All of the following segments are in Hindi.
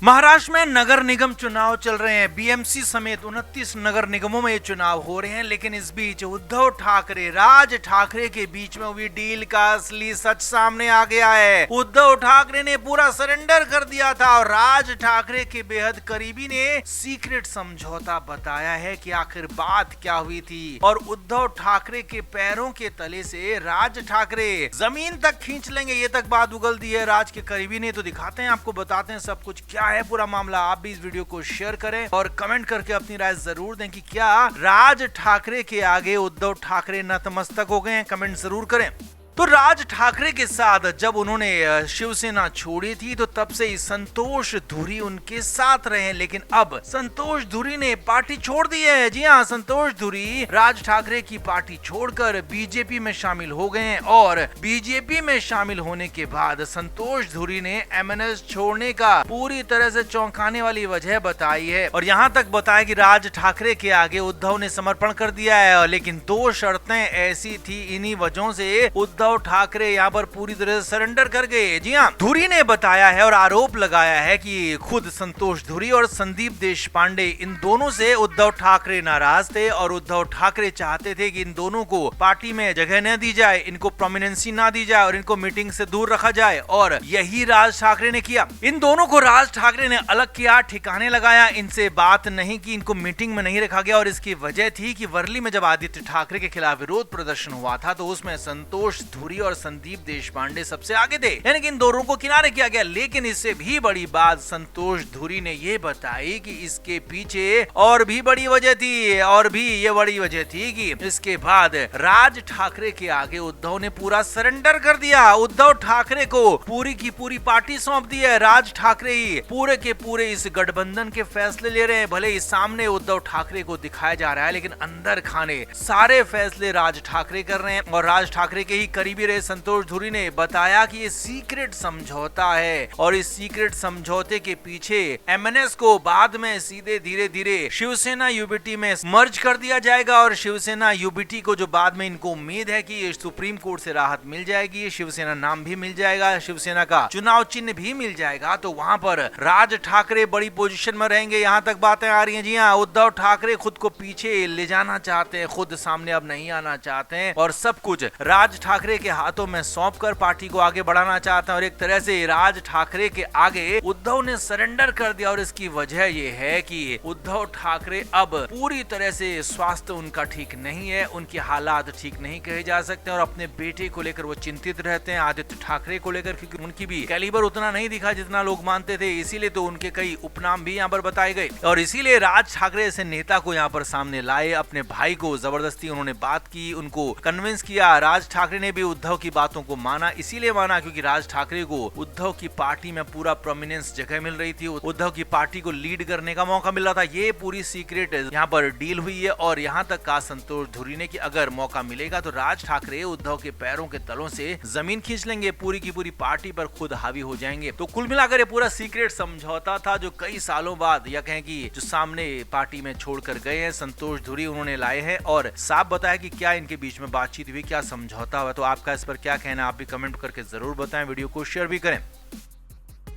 महाराष्ट्र में नगर निगम चुनाव चल रहे हैं। बीएमसी समेत 29 नगर निगमों में ये चुनाव हो रहे हैं, लेकिन इस बीच उद्धव ठाकरे, राज ठाकरे के बीच में हुई डील का असली सच सामने आ गया है। उद्धव ठाकरे ने पूरा सरेंडर कर दिया था और राज ठाकरे के बेहद करीबी ने सीक्रेट समझौता बताया है कि आखिर बात क्या हुई थी। और उद्धव ठाकरे के पैरों के तले से राज ठाकरे जमीन तक खींच लेंगे, ये तक बात उगल दी है राज के करीबी ने। तो दिखाते हैं, आपको बताते हैं सब कुछ क्या है पूरा मामला। आप भी इस वीडियो को शेयर करें और कमेंट करके अपनी राय जरूर दें कि क्या राज ठाकरे के आगे उद्धव ठाकरे नतमस्तक हो गए हैं। कमेंट जरूर करें। तो राज ठाकरे के साथ जब उन्होंने शिवसेना छोड़ी थी तो तब से ही संतोष धुरी उनके साथ रहे, लेकिन अब संतोष धुरी ने पार्टी छोड़ दी है। जी हाँ, संतोष धुरी राज ठाकरे की पार्टी छोड़कर बीजेपी में शामिल हो गए हैं और बीजेपी में शामिल होने के बाद संतोष धुरी ने एमएनएस छोड़ने का पूरी तरह से चौंकाने वाली वजह बताई है और यहाँ तक बताया कि राज ठाकरे के आगे उद्धव ने समर्पण कर दिया है, लेकिन दो शर्तें ऐसी थी, इन्हीं वजहों से उद्धव ठाकरे यहाँ पर पूरी तरह से सरेंडर कर गए। जी हाँ, धुरी ने बताया है और आरोप लगाया है कि खुद संतोष धुरी और संदीप देशपांडे, इन दोनों से उद्धव ठाकरे नाराज थे और उद्धव ठाकरे चाहते थे कि इन दोनों को पार्टी में जगह न दी जाए, इनको प्रोमिनेंसी ना दी जाए और इनको मीटिंग से दूर रखा जाए, और यही राज ठाकरे ने किया। इन दोनों को राज ठाकरे ने अलग किया, ठिकाने लगाया, इनसे बात नहीं की, इनको मीटिंग में नहीं रखा गया। और इसकी वजह थी कि वर्ली में जब आदित्य ठाकरे के खिलाफ विरोध प्रदर्शन हुआ था तो उसमें संतोष धुरी और संदीप देशपांडे सबसे आगे थे, यानी कि इन दोनों को किनारे किया गया। लेकिन इससे भी बड़ी बात संतोष धुरी ने ये बताई कि इसके पीछे और भी बड़ी वजह थी, और भी ये बड़ी वजह थी कि इसके बाद राज ठाकरे के आगे उद्धव ने पूरा सरेंडर कर दिया। उद्धव ठाकरे को पूरी की पूरी पार्टी सौंप दी है। राज ठाकरे ही पूरे के पूरे इस गठबंधन के फैसले ले रहे हैं। भले ही सामने उद्धव ठाकरे को दिखाया जा रहा है, लेकिन अंदर खाने सारे फैसले राज ठाकरे कर रहे हैं। और राज ठाकरे के ही करीबी रहे संतोष धुरी ने बताया कि ये सीक्रेट समझौता है और इस सीक्रेट समझौते के पीछे एमएनएस को बाद में सीधे धीरे धीरे शिवसेना यूबीटी में मर्ज कर दिया जाएगा और शिवसेना यूबीटी को जो बाद में इनको उम्मीद है कि सुप्रीम कोर्ट से राहत मिल जाएगी, शिवसेना नाम भी मिल जाएगा, शिवसेना का चुनाव चिन्ह भी मिल जाएगा, तो वहां पर राज ठाकरे बड़ी पोजीशन में रहेंगे। यहाँ तक बातें आ रही हैं। जी हाँ, उद्धव ठाकरे खुद को पीछे ले जाना चाहते हैं, खुद सामने अब नहीं आना चाहते हैं और सब कुछ राज ठाकरे के हाथों में सौंप कर पार्टी को आगे बढ़ाना चाहते हैं। और एक तरह से राज ठाकरे के आगे उद्धव ने सरेंडर कर दिया और इसकी वजह ये है कि उद्धव ठाकरे अब पूरी तरह से स्वास्थ्य उनका ठीक नहीं है, उनके हालात ठीक नहीं कहे जा सकते और अपने बेटे को लेकर वो चिंतित रहते हैं, आदित्य ठाकरे को लेकर, क्योंकि उनकी भी कैलिबर उतना नहीं दिखा जितना लोग मानते थे। इसीलिए तो उनके कई उपनाम भी यहाँ पर बताए गए और इसीलिए राज ठाकरे ऐसे नेता को यहाँ पर सामने लाए। अपने भाई को जबरदस्ती उन्होंने बात की, उनको कन्विंस किया। राज ठाकरे ने भी उद्धव की बातों को माना, इसीलिए माना क्योंकि राज ठाकरे को उद्धव की पार्टी में पूरा प्रोमिनेंस जगह मिल रही थी, उद्धव की पार्टी को लीड करने का मौका मिल रहा था। ये पूरी सीक्रेट यहाँ पर डील हुई है और यहाँ तक कहा संतोष धुरी ने कि अगर मौका मिलेगा तो राज ठाकरे उद्धव के पैरों के तलों से जमीन खींच लेंगे, पूरी की पूरी पार्टी पर खुद हावी हो जाएंगे। तो कुल मिलाकर ये पूरा सीक्रेट समझौता था जो कई सालों बाद, या कहें कि जो सामने पार्टी में छोड़कर गए हैं संतोष धुरी, उन्होंने लाए हैं और साफ बताया कि क्या इनके बीच में बातचीत हुई, क्या समझौता हुआ। तो आपका इस पर क्या कहना है, आप भी कमेंट करके जरूर बताएं, वीडियो को शेयर भी करें।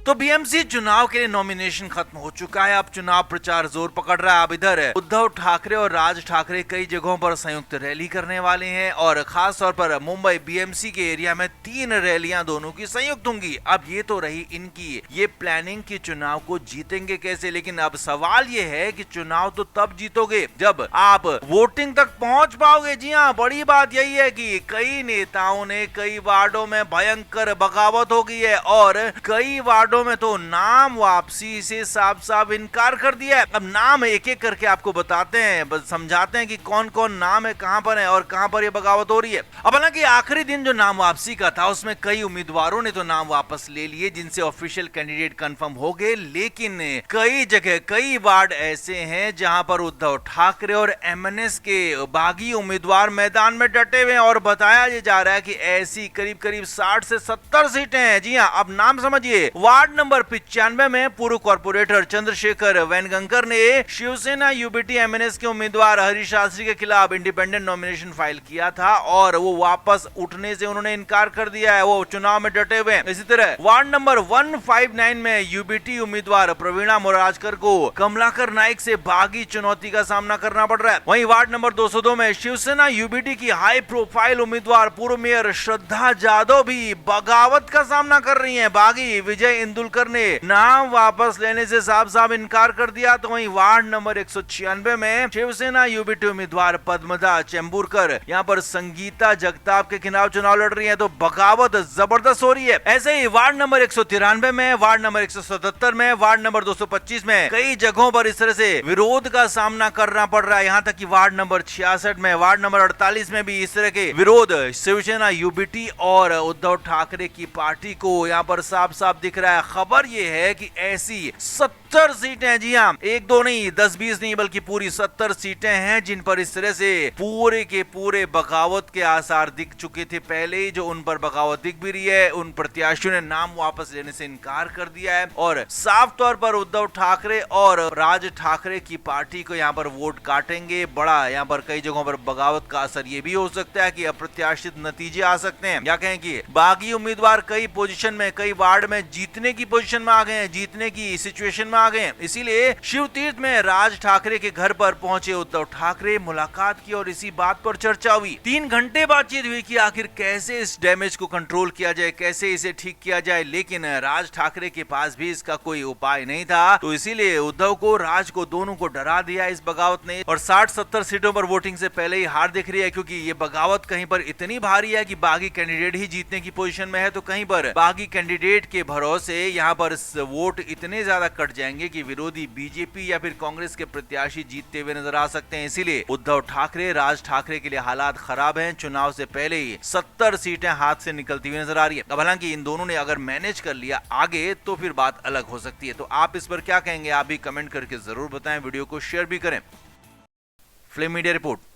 तो बीएमसी चुनाव के लिए नॉमिनेशन खत्म हो चुका है, अब चुनाव प्रचार जोर पकड़ रहा है। अब इधर उद्धव ठाकरे और राज ठाकरे कई जगहों पर संयुक्त रैली करने वाले हैं और खास तौर पर मुंबई बीएमसी के एरिया में 3 रैलियां दोनों की संयुक्त होंगी। अब ये तो रही इनकी ये प्लानिंग कि चुनाव को जीतेंगे कैसे, लेकिन अब सवाल ये है कि चुनाव तो तब जीतोगे जब आप वोटिंग तक पहुंच पाओगे। जी हाँ, बड़ी बात यही है कि कई नेताओं ने कई वार्डों में भयंकर बगावत हो गई है और कई वार्डों में तो नाम वापसी से साफ साफ इनकार कर दिया है। अब नाम एक एक करके आपको बताते हैं, समझाते हैं कि कौन कौन नाम है, कहां पर है और कहां पर ये बगावत हो रही है। अब हालांकि आखिरी दिन जो नाम वापसी का था उसमें कई उम्मीदवारों ने तो नाम वापस ले लिए जिनसे ऑफिशियल कैंडिडेट कंफर्म हो गए, लेकिन कई जगह कई वार्ड ऐसे हैं जहां पर उद्धव ठाकरे और एमएनएस के बागी उम्मीदवार मैदान में डटे हुए हैं और बताया जा रहा है कि ऐसी करीब करीब 60 से 70 सीटें हैं। जी हाँ, अब नाम समझिए, वार्ड वार्ड नंबर 95 में पूर्व कॉर्पोरेटर चंद्रशेखर वेनगंकर ने शिवसेना यूबीटी एमएनएस के उम्मीदवार हरीश शास्त्री के खिलाफ इंडिपेंडेंट नॉमिनेशन फाइल किया था और वो वापस उठने से उन्होंने इनकार कर दिया है। वो चुनाव में डटे हुए। इसी तरह वार्ड नंबर 159 में यूबीटी उम्मीदवार प्रवीणा मोराजकर को कमलाकर नाइक से बागी चुनौती का सामना करना पड़ रहा है। वहीं वार्ड नंबर 202 में शिवसेना यूबीटी की हाई प्रोफाइल उम्मीदवार पूर्व मेयर श्रद्धा जादव भी बगावत का सामना कर रही हैं। बागी विजय इंदुलकर ने नाम वापस लेने से साफ इनकार कर दिया। तो वहीं वार्ड नंबर 196 में शिवसेना यूबीटी उम्मीदवार पद्मदा चेंबूरकर यहाँ पर संगीता जगताप के खिलाफ चुनाव लड़ रही है। तो बगावत जबरदस्त हो रही है। ऐसे ही वार्ड नंबर 193 में, वार्ड नंबर 177 में, वार्ड नंबर 225 में कई जगहों पर इस तरह से विरोध का सामना करना पड़ रहा है। यहाँ तक कि वार्ड नंबर 66 में, वार्ड नंबर 48 में भी इस तरह के विरोध शिवसेना यूबीटी और उद्धव ठाकरे की पार्टी को यहाँ पर साफ दिख रहा है। खबर ये है कि ऐसी 70 सीटें, जी हाँ, 1-2 नहीं, 10-20 नहीं, बल्कि पूरी 70 सीटें हैं जिन पर इस तरह से पूरे के पूरे बगावत के आसार दिख चुके थे पहले ही। जो उन पर बगावत दिख भी रही है, उन प्रत्याशियों ने नाम वापस लेने से इनकार कर दिया है और साफ तौर पर उद्धव ठाकरे और राज ठाकरे की पार्टी को यहाँ पर वोट काटेंगे। बड़ा यहाँ पर कई जगहों पर बगावत का असर ये भी हो सकता है कि अप्रत्याशित नतीजे आ सकते हैं, या कहें कि बागी उम्मीदवार कई पोजीशन में, कई वार्ड में जीतने की पोजीशन में आ गए हैं, जीतने की सिचुएशन में आ गए हैं। इसीलिए शिव तीर्थ में राज ठाकरे के घर पर पहुंचे उद्धव ठाकरे, मुलाकात की और इसी बात पर चर्चा हुई। 3 घंटे बातचीत हुई कि आखिर कैसे इस डैमेज को कंट्रोल किया जाए, कैसे इसे ठीक किया जाए, लेकिन राज ठाकरे के पास भी इसका कोई उपाय नहीं था। तो इसीलिए उद्धव को, राज को, दोनों को डरा दिया इस बगावत ने और 60-70 सीटों पर वोटिंग से पहले ही हार दिख रही है, क्योंकि ये बगावत कहीं पर इतनी भारी है कि बागी कैंडिडेट ही जीतने की पोजीशन में है, तो कहीं पर बागी कैंडिडेट के भरोसे यहाँ पर वोट इतने ज्यादा कट जाएंगे कि विरोधी बीजेपी या फिर कांग्रेस के प्रत्याशी जीतते हुए नजर आ सकते हैं। इसीलिए उद्धव ठाकरे, राज ठाकरे के लिए हालात खराब हैं। चुनाव से पहले ही 70 सीटें हाथ से निकलती हुई नजर आ रही है। अब हालांकि इन दोनों ने अगर मैनेज कर लिया आगे तो फिर बात अलग हो सकती है। तो आप इस पर क्या कहेंगे, आप भी कमेंट करके जरूर बताएं, वीडियो को शेयर भी करें। Flame media report.